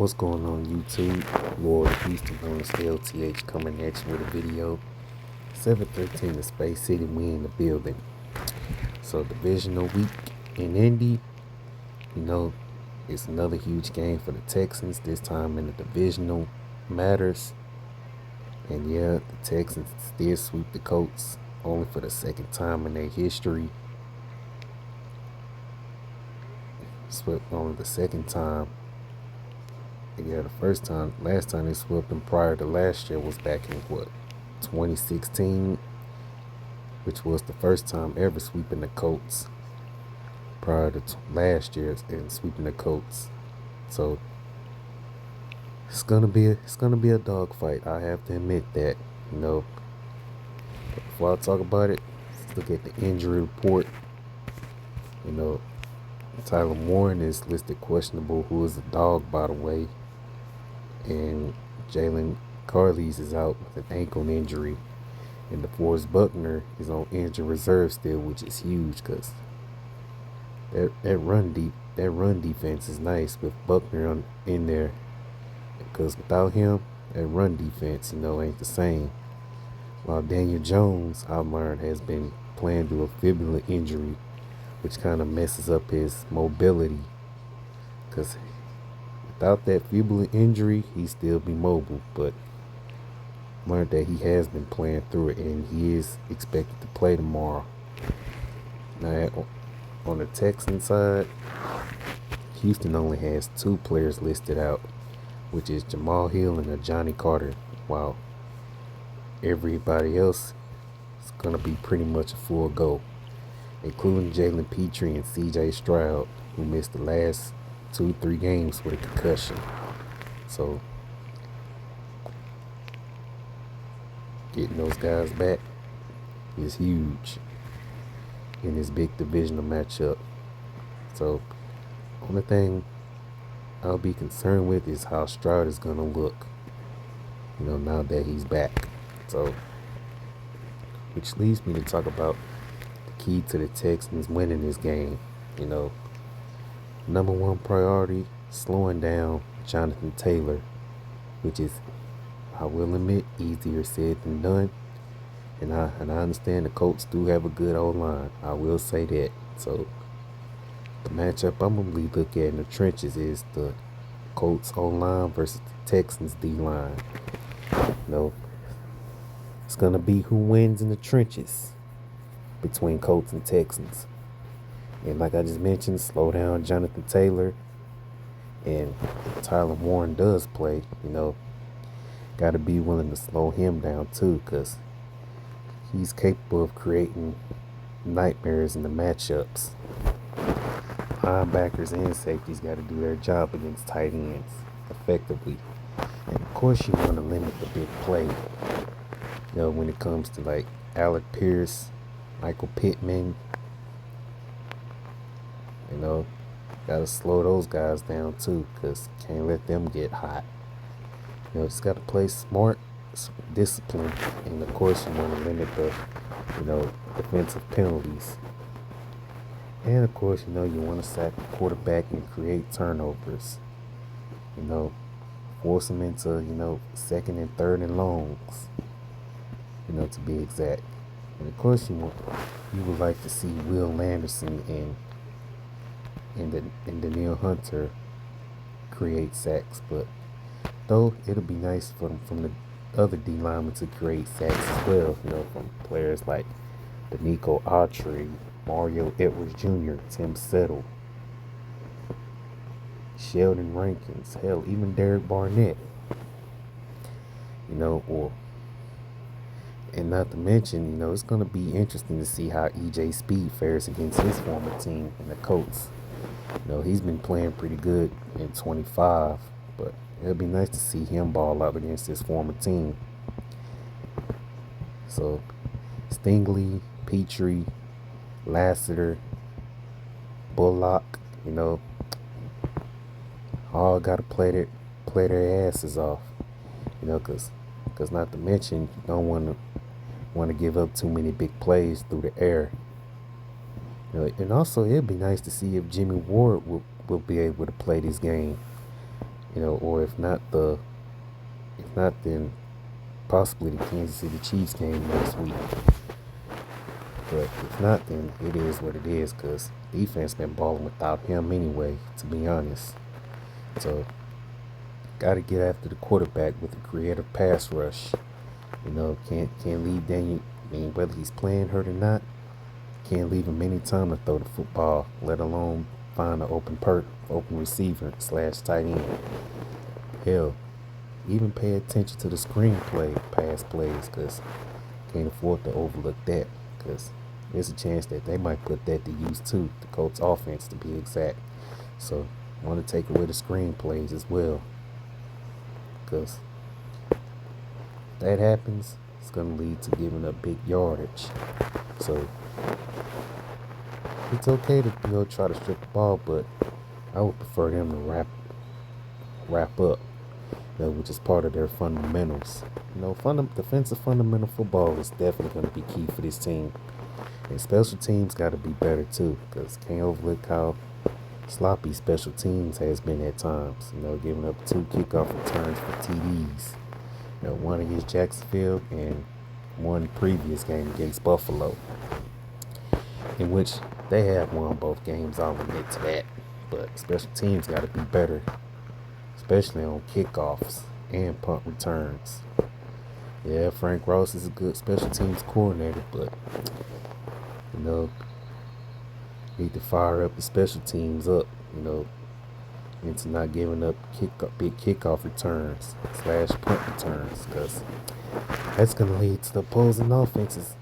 What's going on YouTube? Lord Houston on LTH coming at you with a video. 713 the Space City, we in the building. So divisional week in Indy, it's another huge game for the Texans, this time in the divisional matters. And yeah, the Texans still sweep the Colts, only for the second time in their history. Swept only the second time. Yeah, last time they swept them prior to last year was back in 2016, which was the first time ever sweeping the Colts prior to last year and sweeping the Colts. So it's gonna be a dogfight. I have to admit that. But before I talk about it, let's look at the injury report. Tyler Warren is listed questionable, who is a dog, by the way. And Jalen Carles is out with an ankle injury. And DeForest Buckner is on injured reserve still, which is huge because that run defense is nice with Buckner in there. Because without him, that run defense, ain't the same. While Daniel Jones, I've learned, has been playing through a fibular injury, which kind of messes up his mobility. Because without that fibular injury, he'd still be mobile. But learned that he has been playing through it, and he is expected to play tomorrow. Now, on the Texans side, Houston only has 2 players listed out, which is Jamal Hill and Johnny Carter, while everybody else is going to be pretty much a full go, including Jalen Pitre and CJ Stroud, who missed the last 2-3 games with a concussion. So getting those guys back is huge in this big divisional matchup. So only thing I'll be concerned with is how Stroud is going to look, now that he's back. So, which leads me to talk about the key to the Texans winning this game. Number one priority, slowing down Jonathan Taylor, which is, I will admit, easier said than done. And I understand the Colts do have a good O-line. I will say that. So the matchup I'm going to be looking at in the trenches is the Colts O-line versus the Texans D-line. It's going to be who wins in the trenches between Colts and Texans. And like I just mentioned, slow down Jonathan Taylor. And if Tyler Warren does play, got to be willing to slow him down too, because he's capable of creating nightmares in the matchups. Linebackers and safeties got to do their job against tight ends effectively. And of course, you want to limit the big play. When it comes to like Alec Pierce, Michael Pittman, gotta slow those guys down too, because can't let them get hot. Just gotta play smart, discipline, and of course you want to limit the, defensive penalties. And of course, you want to sack the quarterback and create turnovers. Force them into, second and third and longs, to be exact. And of course, you would like to see Will Anderson and Danielle Hunter create sacks, but though it'll be nice from the other D linemen to create sacks as well, from players like Danico Autry, Mario Edwards Jr., Tim Settle, Sheldon Rankins, hell, even Derek Barnett, and not to mention, it's going to be interesting to see how EJ Speed fares against his former team in the Colts. He's been playing pretty good in 25, but it'll be nice to see him ball out against his former team. So, Stingley, Pitre, Lassiter, Bullock, all got to play their asses off, because not to mention, you don't want to give up too many big plays through the air. And also, it'd be nice to see if Jimmy Ward will be able to play this game. or if not, then possibly the Kansas City Chiefs game next week. But if not, then it is what it is, because defense been balling without him anyway, to be honest. So, got to get after the quarterback with a creative pass rush. Can't leave Daniel. I mean, whether he's playing hurt or not, can't leave him any time to throw the football, let alone find an open receiver / tight end. Hell, even pay attention to the screenplay pass plays, because can't afford to overlook that, because there's a chance that they might put that to use too, the Colts offense to be exact. So want to take away the screenplays as well, because if that happens, it's going to lead to giving up big yardage. So it's okay to try to strip the ball, but I would prefer them to wrap up, which is part of their fundamentals. Defensive fundamental football is definitely going to be key for this team. And special teams got to be better too, because can't overlook how sloppy special teams has been at times. Giving up 2 kickoff returns for TDs. One against Jacksonville and one previous game against Buffalo, in which they have won both games. I'll admit to that. But special teams got to be better, especially on kickoffs and punt returns. Yeah, Frank Ross is a good special teams coordinator, but need to fire up the special teams up, into not giving up big kickoff returns / punt returns, because that's going to lead to the opposing offenses,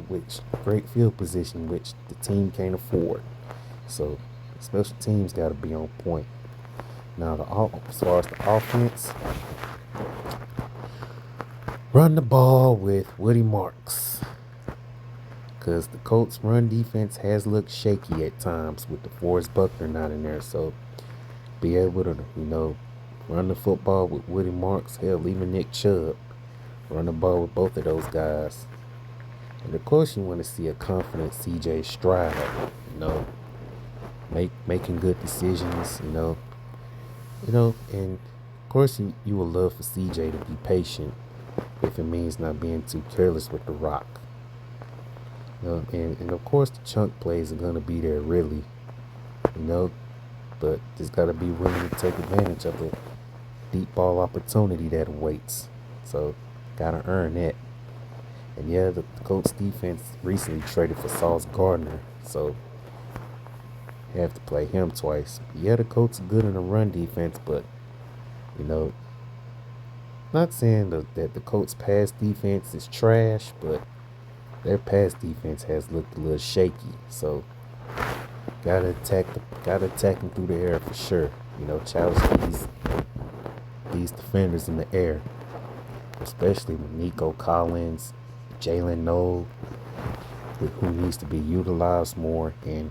which great field position, which the team can't afford. So special teams got to be on point. Now, as far as the offense, run the ball with Woody Marks, because the Colts' run defense has looked shaky at times with DeForest Buckner not in there. So be able to, run the football with Woody Marks. Hell, even Nick Chubb. Run the ball with both of those guys. And of course, you want to see a confident CJ Stroud, making good decisions, and of course you would love for CJ to be patient if it means not being too careless with the rock. And of course the chunk plays are going to be there, really, but just got to be willing to take advantage of the deep ball opportunity that awaits. So got to earn that. And yeah, the Colts defense recently traded for Sauce Gardner, so you have to play him twice. Yeah, the Colts are good in the run defense, but not saying that the Colts pass defense is trash, but their pass defense has looked a little shaky. So gotta attack them through the air for sure. Challenge these defenders in the air, especially with Nico Collins, Jalen Noel, who needs to be utilized more, and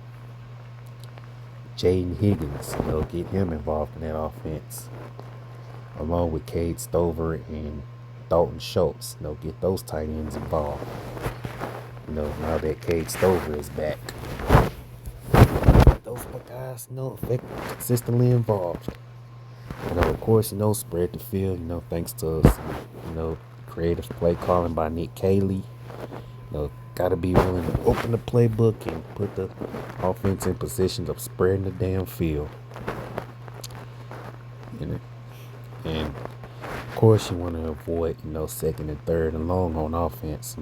Jaden Higgins. Get him involved in that offense, along with Cade Stover and Dalton Schultz. Get those tight ends involved. Now that Cade Stover is back, those guys, consistently involved. Of course, spread the field. Thanks to creative play calling by Nick Caley. Got to be willing to open the playbook and put the offense in position of spreading the damn field. And of course, you want to avoid, second and third and long on offense.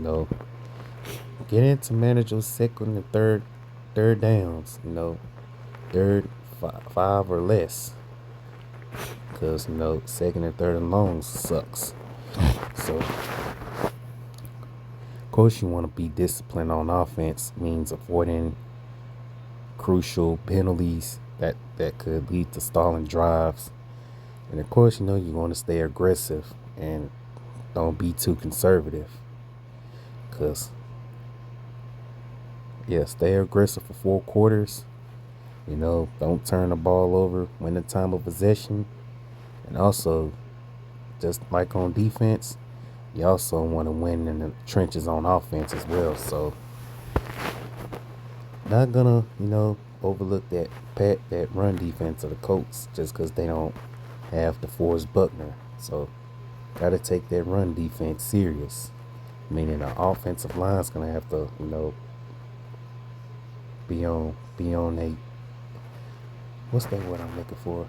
Get into manage those second and third downs. Third, 5 or less. Because, second and third and long sucks. So, of course, you want to be disciplined on offense. Means avoiding crucial penalties that could lead to stalling drives. And, of course, you want to stay aggressive and don't be too conservative. Because, stay aggressive for 4 quarters. Don't turn the ball over, win the time of possession. And also, just like on defense, you also want to win in the trenches on offense as well. So, not gonna, overlook that run defense of the Colts just because they don't have DeForest Buckner. So gotta take that run defense serious. Meaning the offensive line's gonna have to, be on a what's that word I'm looking for?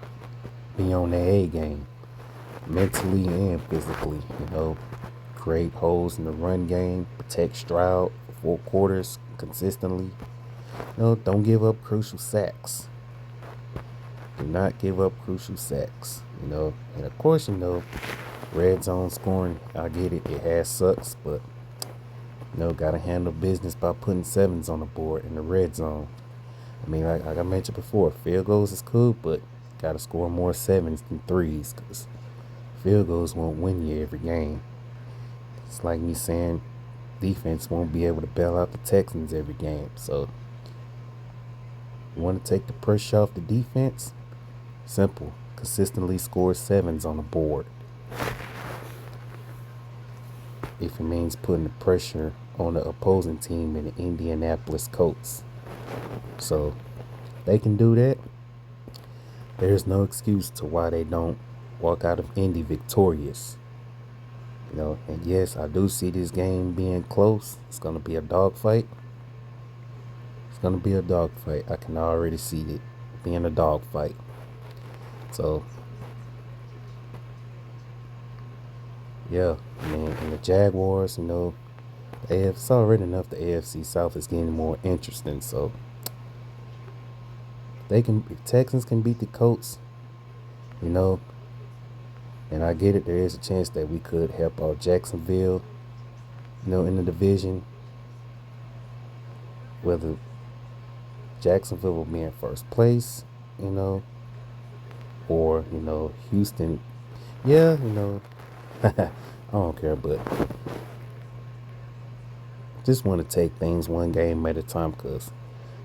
Be on their A game. Mentally and physically, create holes in the run game, protect Stroud for 4 quarters consistently. Don't give up crucial sacks. Do not give up crucial sacks. And of course, red zone scoring, I get it, it has sucks, but gotta handle business by putting sevens on the board in the red zone. Like I mentioned before, field goals is cool, but gotta score more sevens than threes, because field goals won't win you every game. It's like me saying defense won't be able to bail out the Texans every game. So you want to take the pressure off the defense? Simple. Consistently score sevens on the board. If it means putting the pressure on the opposing team in the Indianapolis Colts. So they can do that. There's no excuse to why they don't walk out of Indy victorious. And yes, I do see this game being close. It's going to be a dogfight. It's going to be a dogfight. I can already see it being a dogfight. So, yeah, and the Jaguars, it's already enough the AFC South is getting more interesting. So, if Texans can beat the Colts, and I get it, there is a chance that we could help out Jacksonville, in the division. Whether Jacksonville will be in first place, or, Houston. Yeah, I don't care, but just want to take things one game at a time, because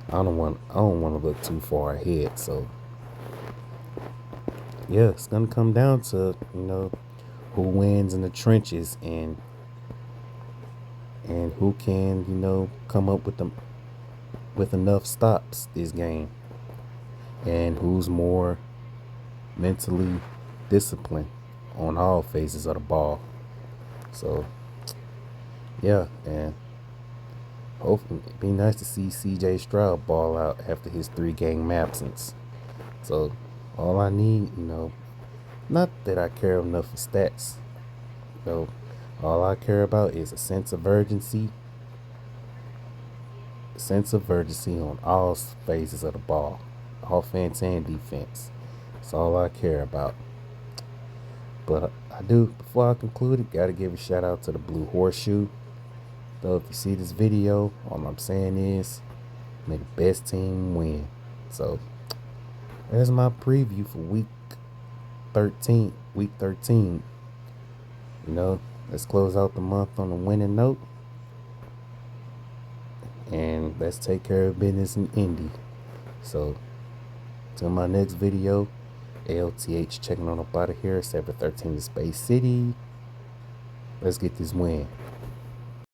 I don't want to look too far ahead. So yeah, it's gonna come down to who wins in the trenches, and who can come up with enough stops this game, and who's more mentally disciplined on all phases of the ball. So yeah, and hopefully it'd be nice to see CJ Stroud ball out after his 3-game absence. So all I need, not that I care enough for stats, all I care about is a sense of urgency on all phases of the ball, offense and defense. That's all I care about. But I do, before I conclude it, gotta give a shout out to the Blue Horseshoe. So if you see this video, all I'm saying is, may the best team win. So there's my preview for week 13. Let's close out the month on a winning note, and let's take care of business in Indy. So till my next video, ALTH checking on up out of here. 713 to Space City. Let's get this win.